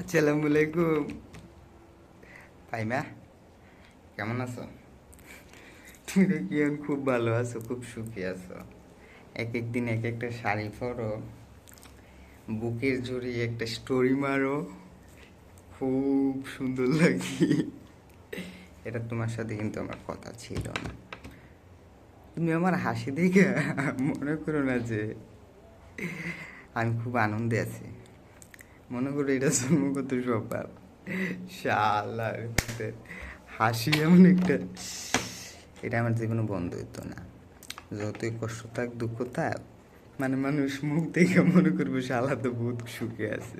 আসসালামু আলাইকুম। ফাইমা, কেমন আছো? তুমি তো কি এখন খুব ভালো আছো, খুব সুখী আছো। এক এক দিন এক একটা শাড়ি পরো, বুকের জড়িয়ে একটা স্টোরি মারো, খুব সুন্দর লাগে। এটা তোমার সাথে কিন্তু আমার কথা ছিল না। তুমি আমার হাসি দেখে মনে করো না যে আমি খুব আনন্দে আছি। মনে করো এটা জন্মগত স্বভাব। শালার ভিতরে হাসি এমন একটা, এটা আমার জীবনে বন্ধ হইতো না। যতই কষ্ট থাক, দুঃখ থাক, মানে মানুষ মুখ দেখে মনে করবে শালা তো বহুত সুখে আছে।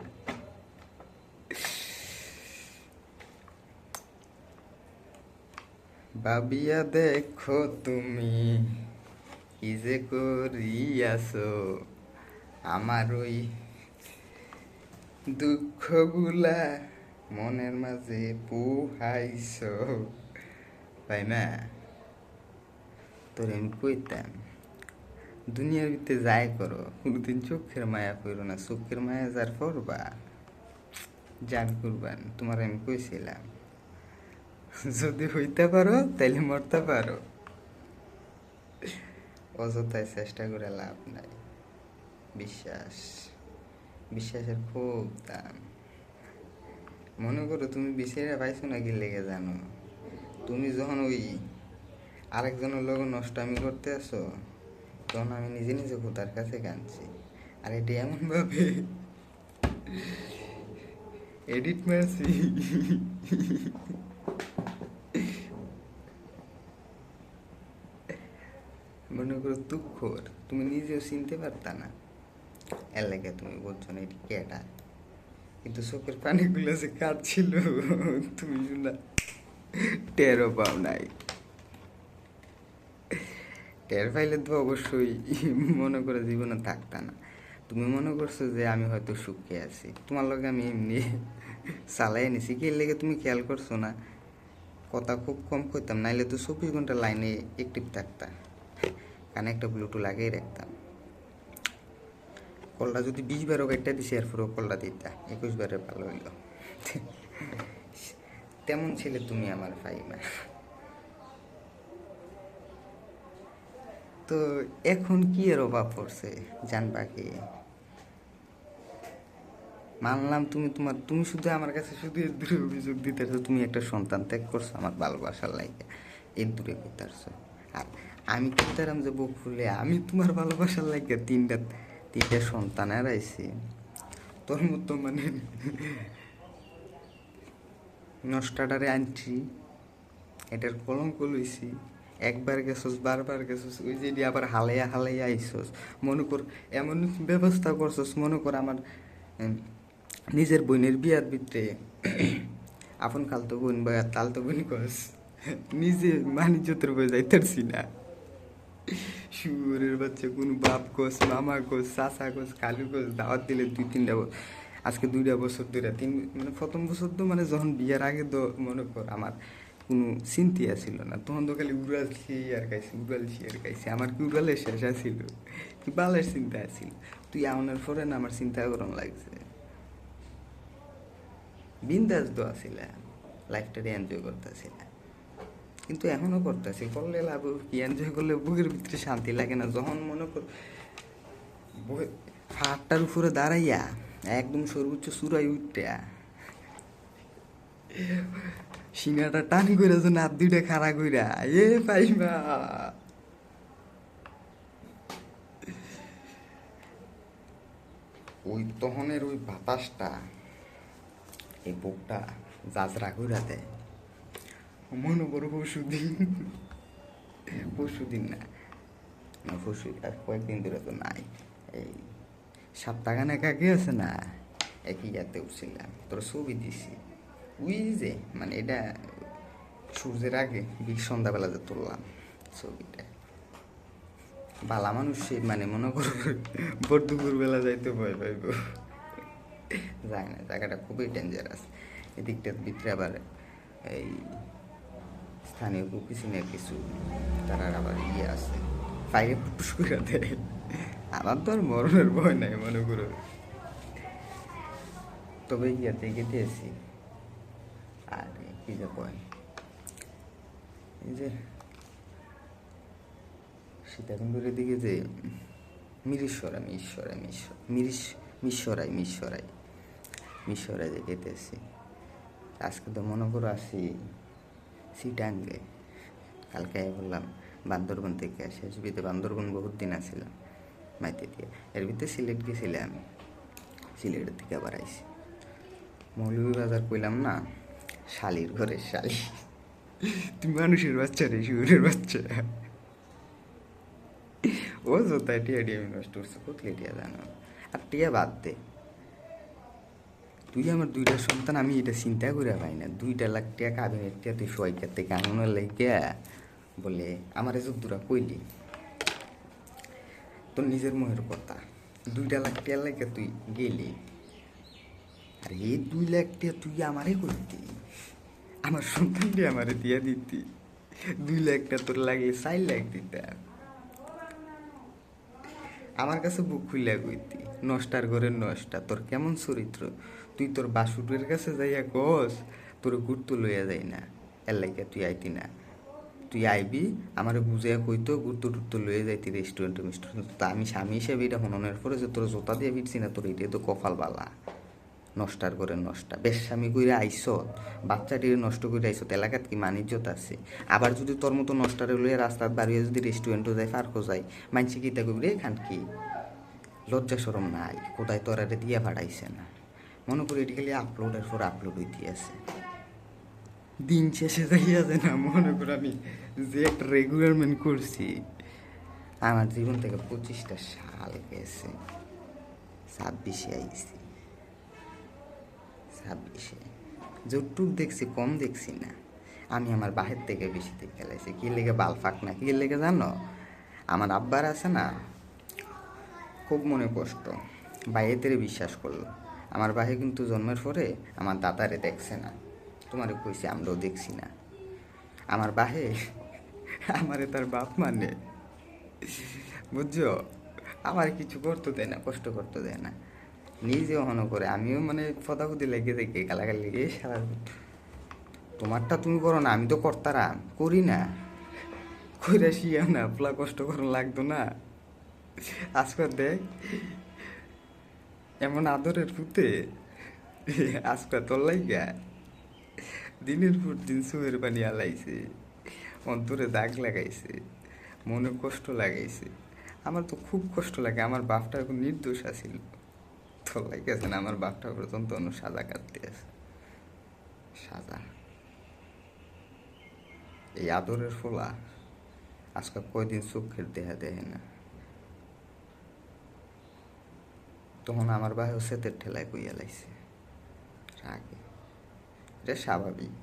ভাবিয়া দেখো তুমি কি যে করিয়াছো, আমার ওই দুঃখগুলা মনের মাঝে পুহাইছো। তাই না? তোর আমি কইতাম, দুনিয়ার ভিতরে যাই করো, কোনোদিন চোখের মায়া করো না। চোখের মায়া যার করবা, জান করবান। তোমার আমি কইছিলাম, যদি হইতে পারো তাইলে মরতে পারো, অযথায় চেষ্টা করে লাভ নাই। বিশ্বাস, বিশ্বাসের খুব দাম। মনে করো তুমি বিচারে পাইছো না কি লেগে জানো? তুমি যখন ওই আরেকজনের লোক নষ্টামি করতে আসো, তখন আমি নিজে নিজে খোদার কাছে কাঁদছি। আর এটি এমনভাবে এডিট মারছি, মনে করো তুক্ষর, তুমি নিজেও চিনতে পারতা না। এর লাগে তুমি বলছো না এটি কেটা, কিন্তু চোখের পানিগুলো যে কাটছিল, তুমি শুনা টেরও পাও নাই। টের পাইলে তো অবশ্যই মনে করে জীবনে থাকতা না। তুমি মনে করছো যে আমি হয়তো সুখে আছি, তোমার লগে আমি এমনি চালাই নিছি। কি লেগে তুমি খেয়াল করছো না? কথা খুব কম কইতাম, নাইলে তো 24 ঘন্টা লাইনে অ্যাক্টিভ থাকতা। কানে একটা ব্লুটুথ লাগিয়ে রাখতাম। কলটা যদি 20 বারও কেটে দিছি, এরপরেও কলটা দিতা 21 বারে ভালো হইলো। তেমন ছিলে তুমি আমার ফাইমা। তো এখন কি এর অভাব পড়ছে জানবা কি? মানলাম তুমি শুধু আমার কাছে শুধু এর দূরে অভিযোগ দিতেছো, তুমি একটা সন্তান ত্যাগ করছো আমার ভালোবাসার লাইগে, এর দূরে করতেছো। আর আমি করতাম যে বুক ফুলে আমি তোমার ভালোবাসার লাইগে তিনটা তিনটা সন্তান হারাইছি। তোর মতো মানে নষ্টাটারে আনছি, এটার কলঙ্ক লইছি। একবার গেছস, বারবার গেছস, ওই যে আবার হালাইয়া হালাইয়া আইসস। মনে কর এমন ব্যবস্থা করছস, মনে কর আমার নিজের বোনের বিয়ার ভিতরে আপন খালতো বোন বা তালতো বোন কস, নিজে মানিজ্যতের বয়ে যাইতেছি না। শুয়োরের বাচ্চা কোন বাপ কোস, মামা কোস, চাচা কোস, কালু কোস, দাওয়াত দিলে 2-3টা আজকে 2টা বছর ধরে মানে প্রথম বছর তো মানে যখন বিয়ার আগে তো মনে কর আমার কোনো চিন্তা ছিল না, তখন তো খালি উড়ালছি আর খাইছি, উড়ালছি আর খাইছি। আমার কি উড়ালের শেষ আছিল? কি বালের চিন্তা আছিল? তুই আমার পরে না আমার চিন্তা করন লাগছে। বিন্দাস তো আসিলা, লাইফটারে এনজয় করতেছিলাম। কিন্তু এখনও করতেছি, করলে লাভ কি? এনজয় করলে বুকের ভিতরে শান্তি লাগে না? যখন মনে কর ফাটটার উপরে দাঁড়াইয়া একদম সর্বোচ্চ চূড়ায় উঠতে সিনাটা টানি করে যে নাত দুইটা খাড়া কইরা এ পাইমা, ওই তহনের ওই বাতাসটা এই বুকটা জাজরা কইরা দেয়। মনে করো পরশুদিন, পরশুদিন না, পরশু আর কয়েকদিন ধরে তো নাই, এই সপ্তাহখানেক আগে আছে না, একই ইয়াতে উঠছিলাম, তোর ছবি দিছি। ওই যে মানে এটা সূর্যের আগে সন্ধ্যাবেলা যে তুললাম ছবিটা। বালা মানুষ মানে মনে করো ভোর দুপুরবেলা যাইতে ভয় পাইব, যায় না। জায়গাটা খুবই ডেঞ্জারাস। এদিকটার ভিতরে আবার এই স্থানীয় কুকিসিনের কিছু তারা আবার ইয়ে আছে, ফাইরে ফুটুস করে দেয়। আমার তো আর মরণের ভয় নাই মনে করো। তবে ইয়াতে গেতেছি আর কি যে কয় এই যে সীতাকুণ্ডের দিকে যে মিশরাই যে গেতেছি। আজকে তো মনে করো আসি সিটাঙ্গে, কালকে বললাম বান্দরবন থেকে আসি। আসবিতে বান্দরবন বহুত দিন আসছিলাম মাইতে দিয়ে, এর ভিতরে সিলেট গেছিলাম, সিলেটের থেকে আবার আইসি। মৌলভীবাজার কইলাম না, শালির ঘরের শালি। তুমি মানুষের বাচ্চা রে, শুয়োরের বাচ্চা। ও যোথায় টিয়া টিয়া আমি নষ্ট করছে, কোথায় টিয়া জানো? আর টিয়া বাদ দে, তুই আমার 2টা সন্তান, আমি এটা চিন্তা করে পাই না। 2 লাখ টাকা কাবিনের টিয়া তুই সবাইকার থেকে আঙুনের লাগে বলে আমার যদ্দুরা কইলি তোর নিজের মুখের কথা। 2 লাখ টাকা লাগে তুই গেলি, আর এই 2 লাখ টাকা তুই আমারে করতি, আমার সন্তানটি আমারে দিয়া দিতি। 2 লাখটা তোর লাগে 4 লাখ দিতাম। আমার কাছে বুক খুইলা কইতি, নষ্টার ঘরের নষ্টা, তোর কেমন চরিত্র। তুই তোর বাসুটের কাছে যাইয়া কস তোর গুরুত্ব লইয়া যাই না, এর লাগে তুই আইতি না। তুই আইবি আমার বুঝাইয়া কইতো গুরুত্ব টুত্ত লইয়া যাইতি রেস্টুরেন্টে মিস্টুরেন্ট। তা আমি স্বামী হিসেবে এটা হননের পরে যে তোর জোতা দিয়ে ফিরছি না, তোর এটাই তো কপাল বালা। নষ্টার করে নষ্টা, বেশামি কইরে আইস, বাচ্চাটিরে নষ্ট করে আইস, এলাকাত কি মানিজ্যত আছে? আবার যদি তোর মতো নষ্টারে লইয়া রাস্তার বাড়িয়ে যদি রেস্টুরেন্টও যায়, পার্কও যায়, মানছি কি তা কইবি রে খান কি? লজ্জা সরম নাই, কোথায় তোর আরে দিয়া ভাড়াইছে না। মনে করি এটি খালি আপলোডের পর আপলোড হইতে আছে, দিন শেষে যাইয়া যায় না। মনে করি আমি যে একটা রেগুলারমেন্ট করছি, আমার জীবন থেকে 25টা সাল গেছে, 26-এ আইছি। 26-এ যতটুক দেখছি কম দেখছি না। আমি আমার বাহের থেকে বেশি থেকে খেলাইছি। কি লেগে বাল ফাঁক না, কি লেগে জানো? আমার আব্বার আছে না, খুব মনে কষ্ট, বাইরেতেরে বিশ্বাস করলো। আমার বাহে কিন্তু জন্মের পরে আমার দাদারে দেখছে না, তোমারে কইছি আমরাও দেখছি না। আমার বাহে আমারে তার বাপ মানে, বুঝছো? আমার কিছু করতে দেয় না, কষ্ট করতে দেয় না, নিজেও মনে করে। আমিও মানে ফদাফদি লেগে দেখি গালাগালি লেগে সারা, তোমারটা তুমি করো না, আমি তো কর্তারা করি না, কইরা শিয়া না পোলা কষ্ট করার লাগতো না। আজকাল দেখ এমন আদরের ফুটে, আজকাল তোর লাইগা দিনের পর দিন চোখের পানি আলাইছে, অন্তরে দাগ লাগাইছে, মনে কষ্ট লাগাইছে। আমার তো খুব কষ্ট লাগে। আমার বাপটা এখন নির্দোষ আছিল, তোর লাগাইছে না? আমার বাপটা পর্যন্ত অন্য সাজা কাটতে আছে, সাজা। এই আদরের ফোলা আজকাল কয়দিন চোখের দেহা দেয় না। তখন আমার বাহেও সেতের ঠেলায় কইয়া লাইছে রাগে। এটা স্বাভাবিক,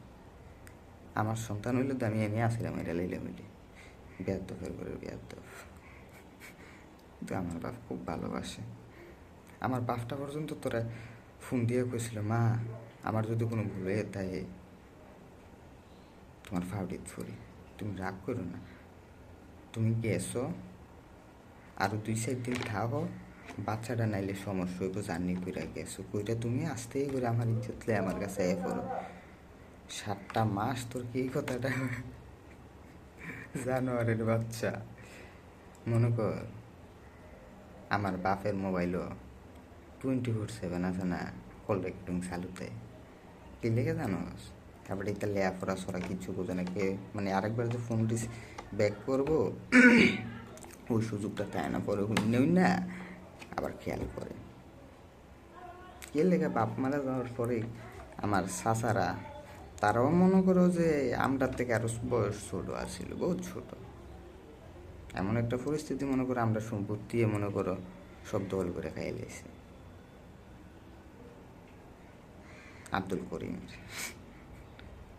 আমার সন্তান হইলে তো আমি এনে আসিলাম, এটা লইলে হইলে বেয়াদ্দফের করে বেয়াদ্দফ। কিন্তু আমার বাপ খুব ভালোবাসে। আমার বাপটা পর্যন্ত তোরা ফোন দিয়ে কইছিল, মা আমার যদি কোনো ভুল হয়ে থাকে তোমার ফাউডিত ফুরি, তুমি রাগ করো না, তুমি গেছো আরও 2-4 দিন থাকো, বাচ্চাটা নাইলে সমস্যা হইব, জার্নি কইরা গেছো, কইরা তুমি আস্তেই করে আমার ইজ্জতলে আমার কাছে এ পড়ো। 7টা মাস তোর কি কথাটা জানোয়ারের বাচ্চা। মনে কর আমার বাপের মোবাইলও 24/7 আছে না, কল রেকর্ডিং চালুতে। কি লেগে জানোস? তারপরে এটা লেয়া ফোরা সরা কিছু বোঝে না কে, মানে আরেকবার যে ফোন ব্যাক করবো ওই সুযোগটা তাই না, পরে নেই না আবার খেয়াল করে। কে লেগে বাপ মারা যাওয়ার পরে আমার চাচারা তারাও মনে করো যে আমরার থেকে আরো বয়স ছোট আসছিল, বহুত ছোট। এমন একটা পরিস্থিতি মনে করো আমরা সম্পত্তি মনে করো সব দল করে খাই লেছি। আব্দুল করিমের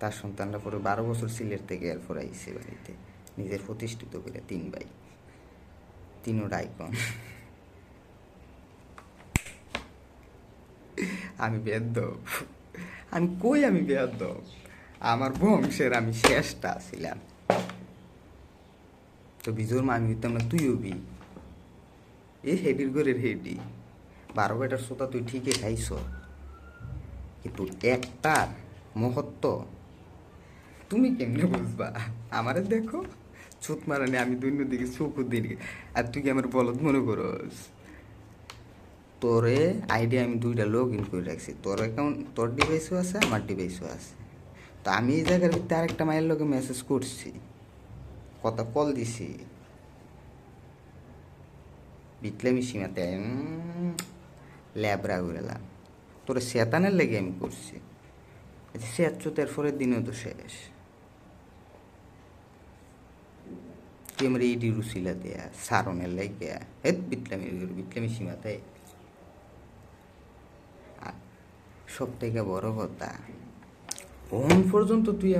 তার সন্তানরা পরে 12 বছর সিলেট থেকে এরপর আইসে বাড়িতে, নিজের প্রতিষ্ঠিত করে 3 ভাই, 3ও আইকন। আমি বেয়াদ্দপ, আমি কই আমি বেয়াদ্দপ? আমার বংশের আমি শেষটা ছিলাম। তো বিজোর মা আমি হইতাম না, তুই হবি এই হেডির ঘরের হেডি। 12 বেটার সোতা তুই ঠিকই খাইছ, কিন্তু একটার মহত্ব তুমি কেমনে বুঝবা? আমারে দেখো, চোখ মারানি আমি দুই দিকে চোখ দিকে, আর তুই কি আমার বলদ মনে করস? তোরে আইডিয়া আমি দুইটা লগ ইন করে রাখছি, তোর অ্যাকাউন্ট, তোর ডিভাইসও আছে, আমার ডিভাইসও আছে। তো আমি এই জায়গার ভিতরে আরেকটা মায়ের লোকে মেসেজ করছি, কথা কল দিছি, বিটলামি সীমাতে ল্যাবরা ঘুরেলাম। তোর শেতানের লেগে আমি করছি, সে চোতের পরের দিনও তো শেষ। তুই আমার এই ডিরুসিলা দেয়া সারনের লেগে হেত বিটলামি সীমাতে। আর সব থেকে বড় কথা, কোন পর্যন্ত তুই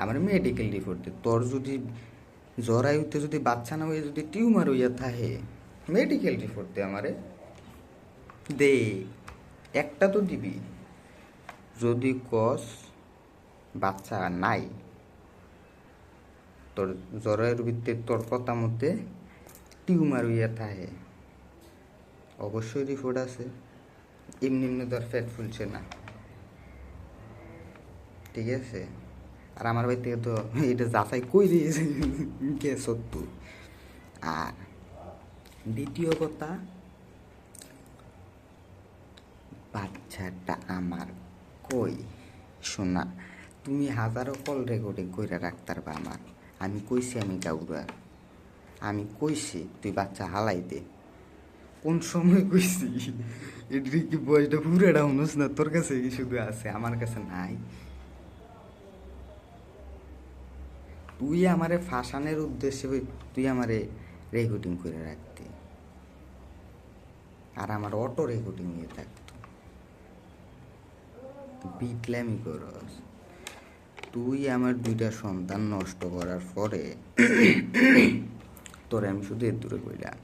আমার মেডিকেল রিপোর্ট দে। তোর যদি জরায়ুতে যদি বাচ্চা না হয়ে যদি টিউমার হইয়া থাকে, মেডিকেল রিপোর্ট দে আমারে, দে একটা তো দিবি। যদি কস বাচ্চা নাই, তোর জরায়ুর ভিত্তিতে তোর কথা মতে টিউমার হইয়া থাকে, অবশ্যই রিপোর্ট আছে। এমনি এমনি তোর ফ্যাট ফুলছে না, ঠিক আছে? আর আমার বাড়ি থেকে তো এটা যাচাই কই দিয়েছে কে সত্য। আর দ্বিতীয় কথা, বাচ্চাটা আমার কই? শোনা, তুমি হাজারো কল রেকর্ডিং করে রাখতার বা আমার, আমি কইছি আমি গাউরা, আমি কইছি তুই বাচ্চা হালাই দে। কোন সময় কইছি? এটা কি বয়সটা পুরাটা হনুস না? তোর কাছে কি শুধু আছে, আমার কাছে নাই? তুই আমারে ফাঁসানোর উদ্দেশ্যে তুই আমারে রেকর্ডিং করে রাখতি, আর আমার অটো রেকর্ডিং নিয়ে থাকতো। বিটলামি করস তুই। আমার দুইটা সন্তান নষ্ট করার পরে তোরে আমি শুধু এর দূরে কইলাম,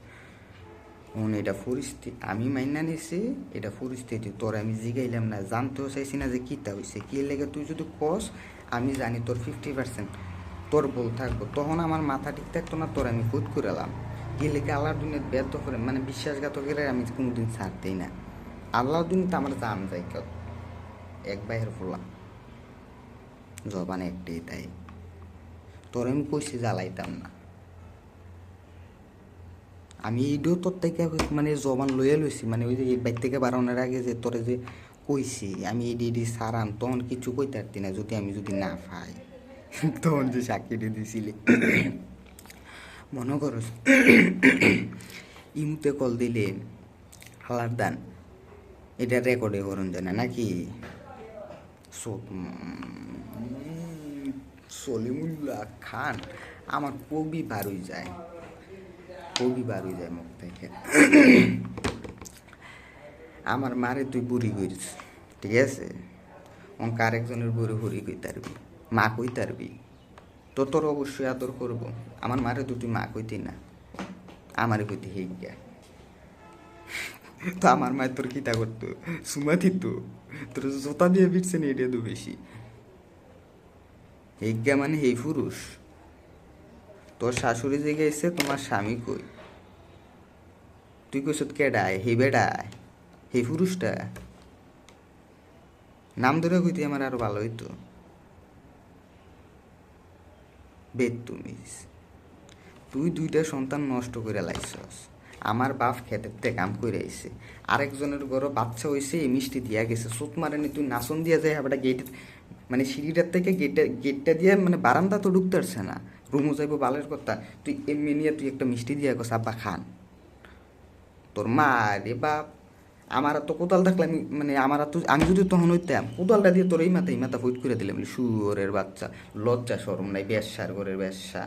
এটা পরিস্থিতি আমি মাইনা নিছি, এটা পরিস্থিতি। তোর আমি জিগাইলাম না, জানতেও চাইছি না যে কীটা হয়েছে, কী লেগে তুই যদি কস আমি জানি তোর 50% তোর বল থাকবো, তখন আমার মাথা ঠিক থাকতো না। তোর আমি খুদ করালাম কী লেগে আল্লাহর দুনিয়ার ব্যর্থ করে, মানে বিশ্বাসঘাতকের আমি কোনোদিন ছাড়তেই না। আল্লাহর দিন তো আমার জান যাই কত এক বাইরের ফোলা জবান একটাই, তাই তোর আমি কইছি জ্বালাইতাম না। আমি এইটাও তোর থেকে মানে জবান লইয়া লইছি, মানে ওই যে এই বাইর থেকে বাড়ানোর আগে যে তোরে যে কইছি আমি এডি সারাম, তখন কিছু কইতে পারতি না যদি আমি যদি না পাই। তখন যে সাক্ষীটি দিছিলি মনে করস, ইমুতে কল দিলে হালার দান এটা রেকর্ডে করুন যায় না নাকি? সলিমুল্লাহ খান আমার কবি বারুই যায়, কবি বারুই যায় মুখ থেকে। আমার মারে তুই বুড়ি করিস, ঠিক আছে? অঙ্ক আরেকজনের বুড়ি বুড়ি কই তারবি, মা কই তারবি? তোর অবশ্যই আদর করবো। আমার মারে তুই মা কইতি না, আমারে কইতি হেইগা। তো আমার মায়ের তোর কিতা করতো, সুমা দিত, তোর জোতা দিয়ে ফিরছে না, এটা তো বেশি। হেইগা মানে হেই পুরুষ। তোর শাশুড়ি যে গেছে, তোমার স্বামী কই? তুই কইস কেডায়? হে বেডায়, হে পুরুষটা নাম ধরে কইতি আমার আরো ভালো হইতো। বেদ তুই দুইটা সন্তান নষ্ট করে লাইছস। আমার বাপ খেতে কাম করে আইছে, আরেকজনের ঘরে বাচ্চা হইছে, এই মিষ্টি দিয়া গেছে, সুত মারেনি তুই নাচন দিয়া যায় আবার গেট, মানে সিঁড়িটার থেকে গেটটা দিয়ে মানে বারান্দা তো ঢুকতে পারছে না, রুমও যাইব বালের কথা, তুই এমনি নিয়ে তুই একটা মিষ্টি দিয়া গেছ আব্বা খান। তোর মা রে বাপ, আমার তো কোদাল থাকলে আমি মানে আমার তো আমি যদি তখন হইতাম কোদালটা দিয়ে তোর এই মাথা ফুট করে দিলাম, শুয়োরের বাচ্চা, লজ্জা সরম নাই, ব্যবসার ঘরের ব্যবসা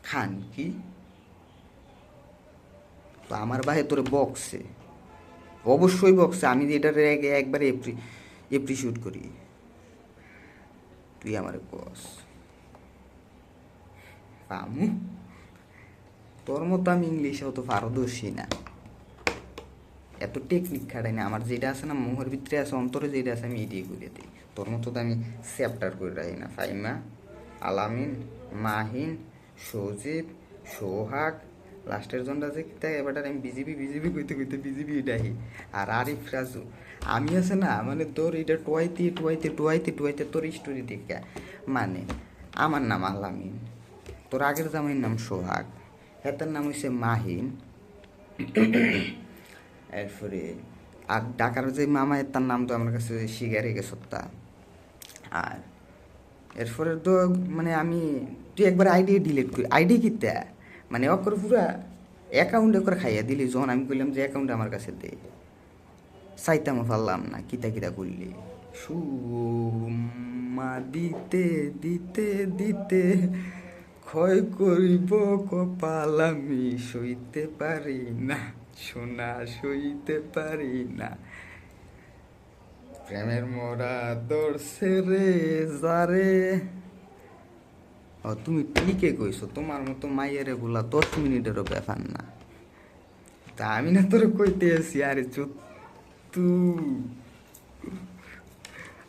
খান কি? তো আমার ভাই তোরে বক্সে, অবশ্যই বক্সে, আমি এটার একবারে এপ্রিসিয়েট করি। তুই আমার বস পামু, তোর মতো আমি ইংলিশে অত পারদর্শী না, এত টেকনিক খাটাই না। আমার যেটা আছে না মোহের ভিতরে আছে, অন্তরে যেটা আছে আমি এটাই করে দিই। তোর মতো তো আমি চ্যাপ্টার করে রাখি না। ফাইমা, আলামিন, মাহিন, সজীব, সোহাগ, লাস্টের জনটা যে তাই এবার আমি বিজিবি বিজিবি কইতে কইতে বিজিবি ডাহি। আর আরিফ রাজু আমি আছে না মানে তোর এটা টোয়াইতে টোয়াইতে টোয়াইতে টোয়াইতে তোর স্টোরি দেখে মানে আমার নাম আলামিন, তোর আগের জামাইয়ের নাম সোহাগ, এটার নাম হচ্ছে মাহিন, এরপরে আর ডাকার যে মামা তার নাম তো আমার কাছে শিগারে গেছ তা। আর এরপরে তো মানে আমি তুই একবার আইডি ডিলিট করি আইডি কিতা মানে অকর পুরা অ্যাকাউন্টে করে খাইয়া দিলি যখন আমি কইলাম যে অ্যাকাউন্টে আমার কাছে দে চাইতামও পারলাম না কিতা কিতা করলি সুমা দিতে দিতে দিতে ক্ষয় করিব কপাল আমি সইতে পারি না সোনা সইতে পারি না প্রেমের মোরা দর্শে রে যারে। ও তুমি ঠিকই কইছো, তোমার মতো মাইয়ের এগুলা 10 মিনিটেরও ব্যাপার না। তা আমি না তোর কইতে আছি আরে তু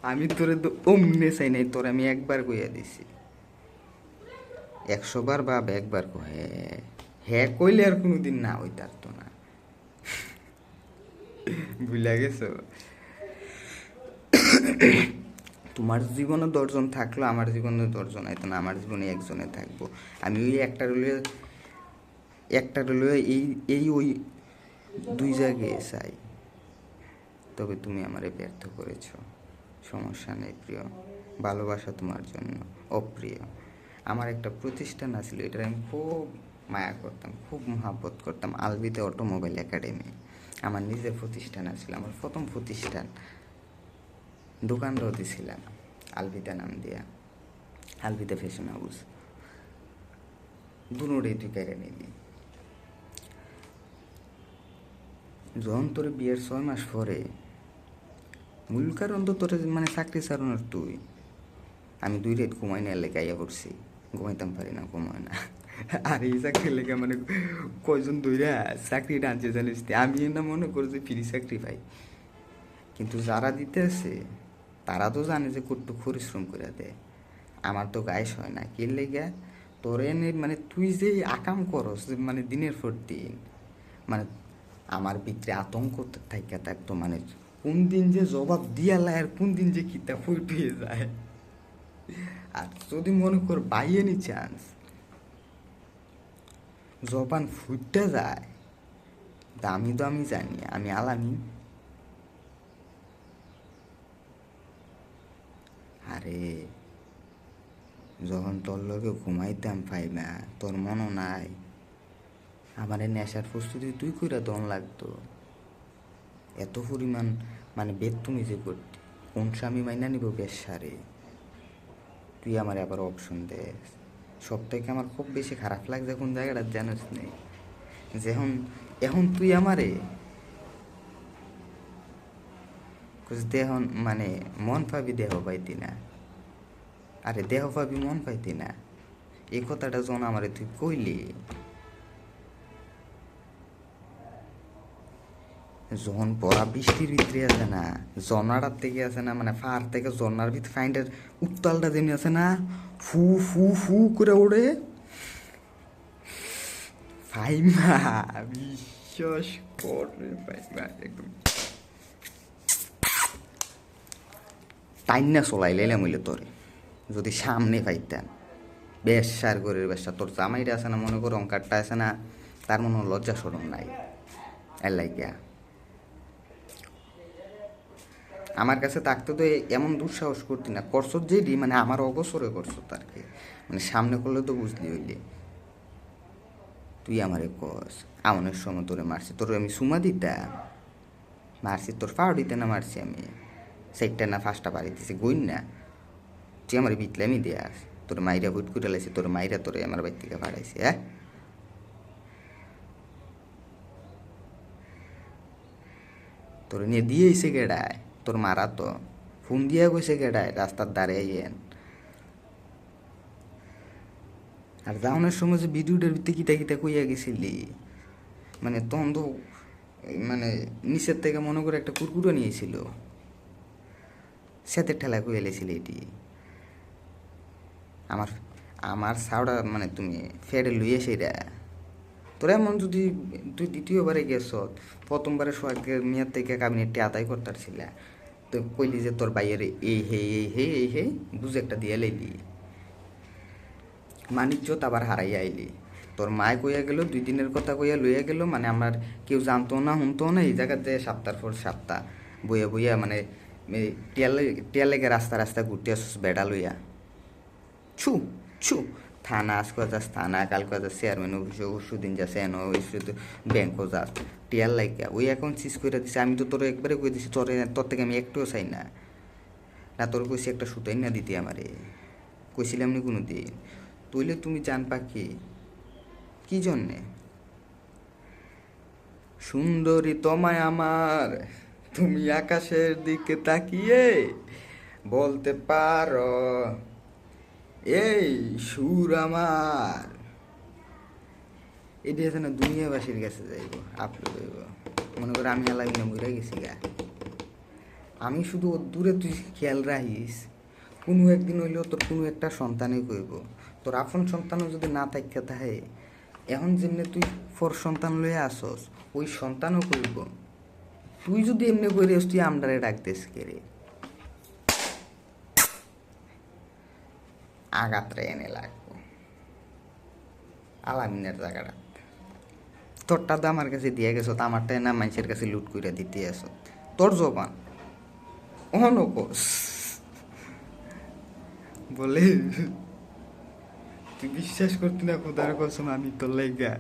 আমি তোরে তো অমনে চাই নাই, তোর আমি একবার কইয়া দিছি, 100 বার বাপ একবার কহে হ্যাঁ কইলে আর কোনোদিন না হইতার তো না। ভুলা গেছো? তোমার জীবনে 10 জন থাকলো, আমার জীবনে 10 জন আইতো না, আমার জীবনে একজনে থাকবো। আমি ওই একটা রইলে এই ওই 2 জায়গায় চাই। তবে তুমি আমারে ব্যর্থ করেছ। সমস্যা নেই প্রিয়, ভালোবাসা তোমার জন্য অপ্রিয়। আমার একটা প্রতিষ্ঠান আছিল, এটার আমি খুব মায়া করতাম, খুব মহাব্বত করতাম, আলবিতে অটোমোবাইল একাডেমি। আমার নিজের প্রতিষ্ঠান আছিল, আমার প্রথম প্রতিষ্ঠান, দোকানটাও দিছিলাম আলবিদা নাম দিয়া, আলবিদা ফ্যাশন হাউস। দুটোই তুই কেড়ে নিলি। যখন তোর বিয়ের 6 মাস পরে মূল কারণ তো তোর মানে চাকরি ছাড়ানোর তুই। আমি 2 রাত ঘুমাই না লেগে আইয়া পড়ছি, ঘুমাইতাম পারি না, ঘুমায় না। আর এই চাকরির লেগে মানে কয়জন দইরা চাকরিটা আনছে জানিস? আমি না মনে করি যে ফ্রি চাকরি পাই, কিন্তু যারা দিতে আছে তারা তো জানে যে কতটুকু পরিশ্রম করে দেয়। আমার তো গায়েস হয় না কি লেগে তোর এনে মানে তুই যে আকাম করস মানে দিনের পর দিন, মানে আমার ভিতরে আতঙ্ক থাইকা থাকতো মানে কোন দিন যে জবাব দিয়ালায় আর কোন দিন যে কিতা ফুটিয়ে যায়। আর যদি মনে কর বাই এনি চান্স জবান ফুটতে যায়, তা আমি তো আমি জানি আমি আলামি। আরে যখন তোর লগে ঘুমাইতাম পাই না, তোর মনও নাই আমার নেশার প্রস্তুতি তুই কইরা দম লাগতো এত পরিমাণ মানে বেদ তুমি যে করতি, কোন স্বামী মাইনা নিব বেশ সারে তুই আমার আবার অপশন দেস। সব থেকে আমার খুব বেশি খারাপ লাগছে কোন জায়গাটা জানিস নেই, যখন এখন তুই আমারে দেহ মানে মন পাবি দেহ পাইতি না, আরে দেহ পাবি মন পাইতি না, এই কথাটা যখন আমারে তুই কইলি, যখন পড়া বৃষ্টির ভিতরে আছে না, জর্নাটার থেকে আছে না মানে ফার থেকে জর্নার ভিতরে ফাইন্ডের উত্তালটা যেমনি আছে না ফু ফু ফু করে ওড়ে ফাইমা, বিশ্বাস করে ফাইমা একদম টাইম না চলাই লাইলাম হইলে তোরে যদি সামনে পাইতাম বেশ সার করে বেশটা তোর জামাইটা আছে না মনে করো অঙ্কারটা আছে না, তার মনে লজ্জা সরম নাই এর লাইগা আমার কাছে থাকতে তো এমন দুঃসাহস করতি না, করছো যেটি মানে আমার অবসরে করছো তার কি মানে সামনে করলে তো বুঝলি হইলে তুই আমারে কস আমনের সময় তোরে মারছি, তোর আমি সুমা দিতাম মারছি, তোর ফাও দিতে না মারছি আমি, সেটটা না ফার্স্টটা বাড়ি দিছি গইন না, তুই আমার বিতলামি দেয়াস, তোর মাইরা বুট করে লাইছি, তোর মাইরা তোরে আমার বাড়ি থেকে ভাড়াইছি। হ্যাঁ তোর নিয়ে দিয়েছে গেডায়, তোর মারা তো ফোন দিয়া গেছে গেডায় রাস্তার দ্বারে আইয়েন। আর যাওয়ানোর সময় যে ভিডিওটার ভিতরে কিতা কিতা কইয়া গেছিলি মানে তখন তো মানে নিচের থেকে মনে করে একটা কুরকুটো নিয়েছিল, সেতের ঠেলা কইয়া লেছিলে এটি আমার আমার সাউডা মানে তুমি ফেরে লইয়ে সেটা তোরা এমন যদি তুই দ্বিতীয়বারে গেছ, প্রথমবারে সোহাগের মেয়াদ থেকে কাবিনেটটি আদায় করতারছিল, তো কইলি যে তোর বাইয়ের এই হে বুঝে একটা দিয়ে লাইলি, মানিজ্যত আবার হারাইয়া আইলি। তোর মায় কইয়া গেল 2 দিনের কথা কইয়া লইয়া গেল, মানে আমার কেউ জানতো না শুনতো না, এই জায়গাতে সপ্তাহের পর সপ্তাহ বইয়া বইয়া মানে টিয়ার লেগে রাস্তা রাস্তা ঘুরতে আসছিস বেড়া লইয়া। ছু ছু থানা আজকে যাস থানা, কালকে যাস চেয়ারম্যান অফিসে, পরশুদিন যাস এন ব্যাংকও যাস, টিয়ার লাইকা ওই অ্যাকাউন্ট সিজ করে দিছে। আমি তো তোর একবারে কই দিছি, তোর থেকে আমি একটুও চাই না। না তোর কইছি একটা সুতাই না দিতে আমারে, কইছিলাম নি কোনো দিন? তইলে তুমি জানবা কি জন্যে? সুন্দরী তোমায় আমার, তুমি আকাশের দিকে তাকিয়ে বলতে পারো, এই সুর আমার। এটি আছে না দুনিয়াবাসীর কাছে যাইব, আপলোড হইব। মনে করে আমি আলামি না মরে গেছি গা। আমি শুধু ওর দূরে তুই খেয়াল রাখিস, কোনো একদিন হইলেও তোর কোনো একটা সন্তানই কইব। তোর আপন সন্তানও যদি না থাকা থাকে, এখন যেমনি তুই ফোর সন্তান লইয়া আসস, ওই সন্তানও কইব। তুই যদি এমনি করিস, তুই আমরারে ডাকতেস কে রে? আঘাতরে এনে লাগবো আলামিনের জায়গাটা। তোরটা তো আমার কাছে দিয়ে গেছো, তো আমারটা না মানুষের কাছে লুট করে দিতে আসো। তোর জবান অনকস বলে, তুই বিশ্বাস করতি না খোদার কসম, আমি তোর লাইগা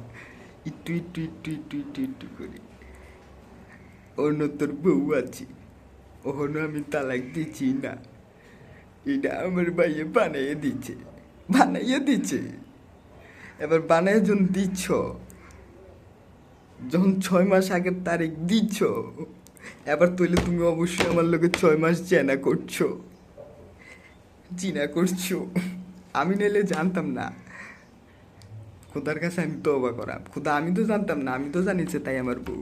একটু একটু একটু একটু একটু একটু করি। অন্য তোর বউ আছে, ওহনো আমি তালাক দিচ্ছি না, এটা আমার ভাইয়ে বানাইয়ে দিচ্ছে। এবার বানাই যখন দিচ্ছ, যখন 6 মাস আগের তারিখ দিচ্ছ, এবার তৈলে তুমি অবশ্যই আমার লোকে 6 মাস চিনা করছো। আমি নাইলে জানতাম না। খোদার কাছে আমি তো অবাক করা খুদা, আমি তো জানতাম না, আমি তো জানিছে তাই আমার বউ।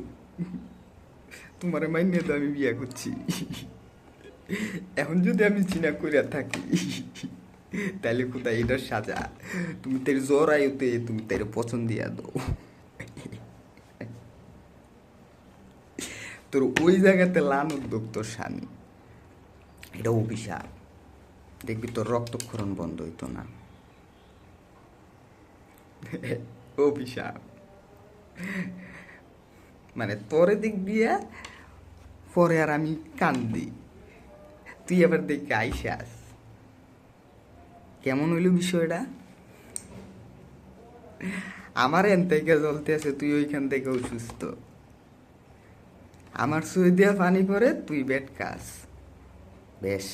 তোমার মাইনে তো আমি বিয়া করছি। এখন যদি আমি চিনা করিয়া থাকি, তাহলে খোদা এটার সাজা, তুমি তার জ্বর আয়ুতে তুমি তার পছন্দ দিয়া দাও। তোর ওই জায়গাতে লান উদ্যোগ তোর স্বামী, এটা অভিশাপ। দেখবি তোর রক্তক্ষরণ বন্ধ হইতো না। অভিশাপ মানে তোরে দিক দিয়া পরে আর আমি কান্দি, তুই আবার দেখে আইসাস। কেমন হইল বিষয়টা? আমার এন থেকে জ্বলতে আছে, তুই ওইখান থেকে অসুস্থ। আমার সুই দিয়া পানি পরে, তুই বেট কাস। বেশ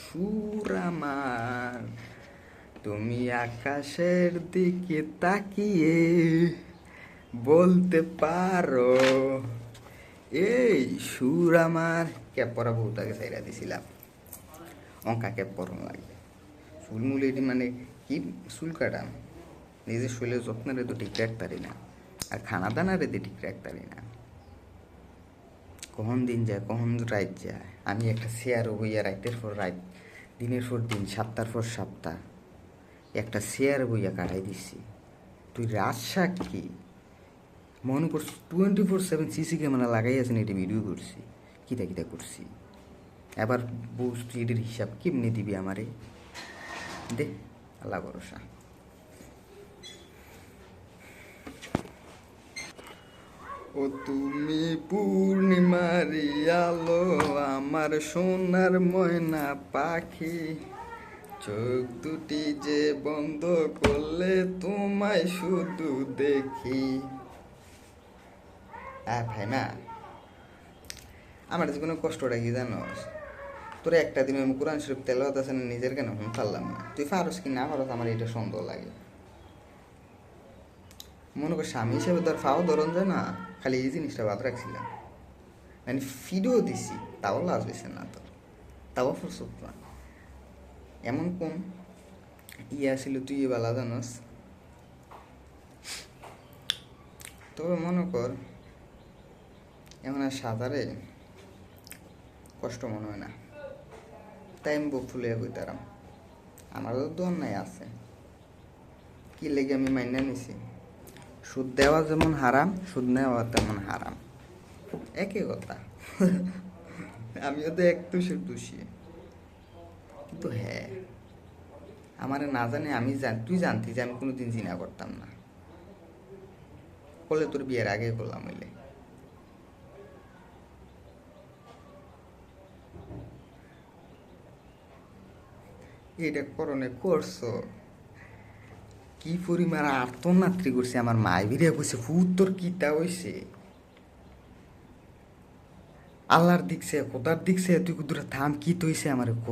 সুর আমার, তুমি আকাশের দিকে তাকিয়ে বলতে পারো, এই সুর আমার। ক্যাপ পরা বউটাকে সাইরা দিছিলাম, অঙ্কা ক্যাপ পরানো লাগবে। চুলমুল এটি মানে কি চুল কাটাম, নিজের শরীরের যত্নের তো ঠিক রাখতারি না, আর খানা দানার এতে ঠিক রাখতারি না। কখন দিন যায়, কখন রাত যায়। আমি একটা শেয়ারও বইয়া রাতের পর রাত, দিনের পর দিন, সপ্তাহের পর সপ্তাহ একটা শেয়ার বইয়া কাটাই দিচ্ছি। তুই রাত সাক্ষী, মনে করছি 24/7 সিসি ক্যামেরা লাগাই আছেন, এটি ভিডিও করছি, কিতা করছি। এবার বুঝ তুই এটির হিসাব কেমনি দিবি আমারে? দে আল্লাহ ভরসা। ও তুমি পূর্ণিমারি আলো, আমার সোনার ময়না পাখি, চোখ দুটি যে বন্ধ করলে তোমায় শুধু দেখি। ভাই না, আমার জীবনে কষ্টটা কি জানোস? তোর একটা দিন আমি কোরআন শরীফ তেলাওয়াত আছে না, নিজের কেন পারলাম না। তুই পারস কি না পারস, আমার এটা সন্দেহ লাগে। মনে কর স্বামী হিসেবে তোর ফাও ধরন যায় না, খালি এই জিনিসটা বাদ রাখছিলাম। মানে ফিডও দিছি, তাও লাজ হয়েছে না তোর, তাও ফুরসত না। এমন কোন ছিল তুই বালা জানস? তবে মনে কর এমন আর সাঁতারে কষ্ট মনে হয় না, তাই আমি বুক ফুলিয়া কইতারাম। আমারও তো অন্যায় আছে, কি লেগে আমি মাইনা নিছি। সুদ দেওয়া যেমন হারাম, সুদ নেওয়া তেমন হারাম, একই কথা। আমিও তো এক দোষের দোষী, কিন্তু হ্যাঁ, আমার না জানে আমি তুই জানতি যে আমি কোনোদিন জিনা করতাম না, করলে তোর বিয়ের আগে করলাম হইলে। এটা করণে করছো কি পরিমাণ আর্তনাত্রি করছে, আমার মায় বিরিয়া কইছে ফুট তোর কিতা হইছে, আল্লাহর দিকছে কোথার দিকছে, তুই কুদুরা থাম কি তৈছে আমার ক।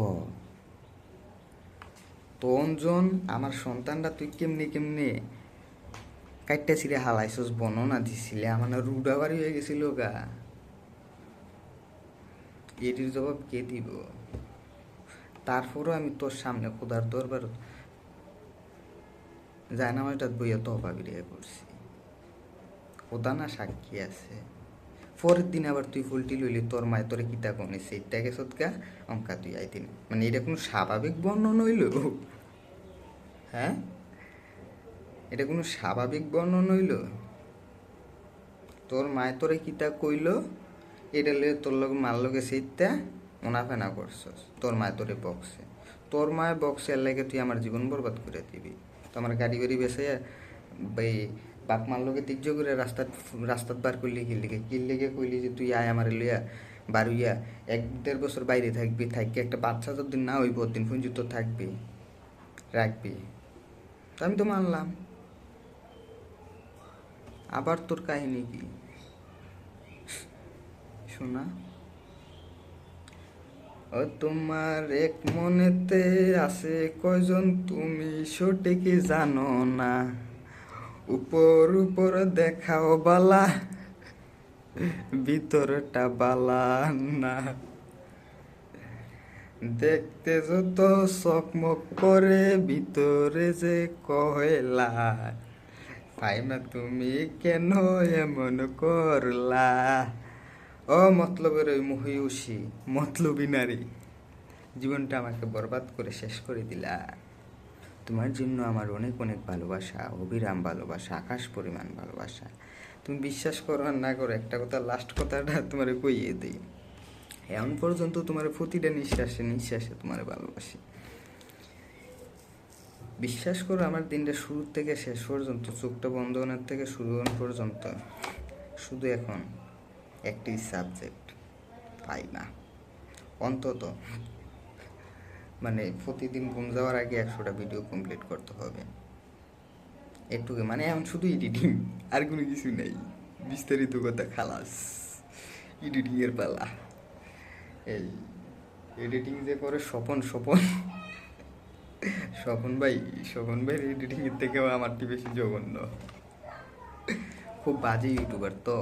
তখন আমার সন্তানটা তুই কেমনে কেমনে কাইটটা ছিঁড়ে হালাইছস, বর্ণনা দিছিলে, আমার না রুডা বাড়ি হয়ে গেছিল গা। এটির জবাব কে দিব? তারপরও আমি তোর সামনে খোদার দরবার জায়নামাজটা বইয়া তহবা বিরিয়া করছি, খোদা না সাক্ষী আছে। পরের দিন আবার তুই ফুলটি লইলি, তোর মায় তোরে কিতা কনে সেইটা গেছত গা অঙ্কা তুই আইতিন, মানে এটা কোনো স্বাভাবিক বর্ণন হইল? হ্যাঁ, এটা কোনো স্বাভাবিক বর্ণন হইল? তোর মায় তোরে কিতা কইল, এটা লইয়া তোর লোক মার লোকে সেইটা ওনাফেনা করছস, তোর মায় তোরে বক্সে, তোর মায় বক্সে এর লাগে তুই আমার জীবন বরবাদ করে দিবি। তো আমার গাড়ি বাড়ি বেসে এই বাপ মার লোকে তির্য করে রাস্তাত বার করলি কি লিগে কইলি যে তুই আয় আমার লইয়া বারুইয়া 1-1.5 বছর বাইরে থাকবি, থাকি একটা বাচ্চা যতদিন না হইব দিন পুঞ্জি তো থাকবি রাখবি। তো আমি তো মানলাম। আবার তোর কাহিনী কি শোনা? ও তোমার এক মনেতে আছে কয়জন তুমি সঠিক জানো না, উপর উপর দেখাও বালা, ভিতরটা বালা না, দেখতে যত চকমক করে ভিতরে যে কয়লা, পাই না তুমি কেন এমন করলা। ও মতলবের ওই মহিষী মতলবী নারী, জীবনটা আমাকে বরবাদ করে শেষ করে দিলা। তোমার জন্য আমার অনেক অনেক ভালোবাসা, অবিরাম ভালোবাসা, আকাশ পরিমাণ ভালোবাসা। তুমি বিশ্বাস করো আর না করো, একটা কথা, লাস্ট কথাটা তোমার কইয়ে দিই, এখন পর্যন্ত তোমার প্রতিটা নিঃশ্বাসে নিঃশ্বাসে তোমার ভালোবাসি। বিশ্বাস করো, আমার দিনটা শুরু থেকে শেষ পর্যন্ত, চোখটা বন্ধ হওয়ার থেকে শুরু হওয়ার পর্যন্ত শুধু এখন একটি সাবজেক্ট, পাই না অন্তত, মানে প্রতিদিন ঘুম যাওয়ার আগে 100টা ভিডিও কমপ্লিট করতে হবে, এটুকু। মানে এখন শুধু এডিটিং, আর কোনো কিছু নেই, বিস্তারিত কথা খালাস, এডিটিংয়ের পালা। এই এডিটিং যে করে স্বপন, স্বপন স্বপন ভাই, স্বপন ভাইয়ের এডিটিংয়ের থেকেও আমারটি বেশি জঘন্য, খুব বাজে ইউটিউবার তো।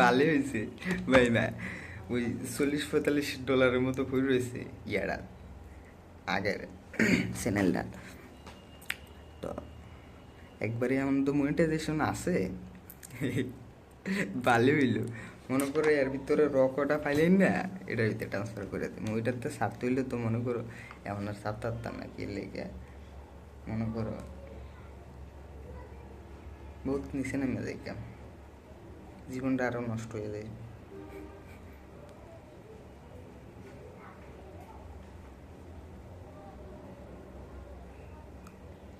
ভালো হয়েছে ভাই, না ওই $40-45 মতো হয়ে রয়েছে ইয়ারা আগের চ্যানেলটা, তো একবারে এমন তো মনিটাইজেশন আছে, ভালো হইলো। মনে করো এর ভিতরে কটা ফাইলেন না, এটার ভিতরে ট্রান্সফার করে দিই, ওইটাতে ছাড়তে হইলে তো মনে করো এমন আর ছাড়তে পারতাম না, কি লেগে মনে করো বহুত নিচে নেমে যাইতাম, জীবনটা আরও নষ্ট হয়ে যায়।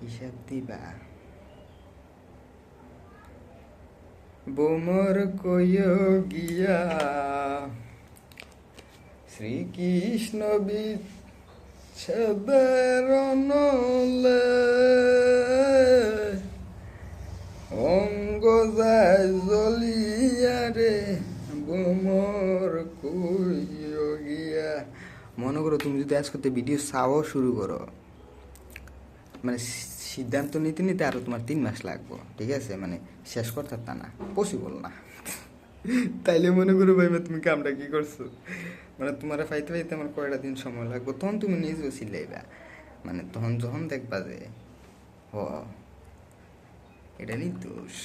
হিসাব দিবা বোমর কইও গিয়া, শ্রীকৃষ্ণ বিচ্ছেদের নলে, অঙ্গ যায় জ্বলিয়া রে, বোমর কইও গিয়া। মনে করো তুমি যদি আজকে ভিডিও চাওয়া শুরু করো, মানে সিদ্ধান্ত নিতে নিতে আরও তোমার 3 মাস লাগবে, ঠিক আছে, মানে শেষ করতে তা না, পসিবল না। তাইলে মনে করো ভাই তুমি কামটা কি করছো, মানে তোমার পাইতে পাইতে আমার কয়টা দিন সময় লাগবে, তখন তুমি নিজেও চিল্লাইবা, মানে তখন যখন দেখবা যে ও এটা নির্দোষ।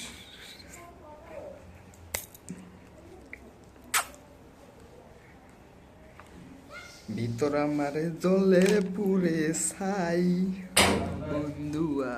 ভিতর আমারে জ্বলে পুরে ছাই বন্ধুয়া।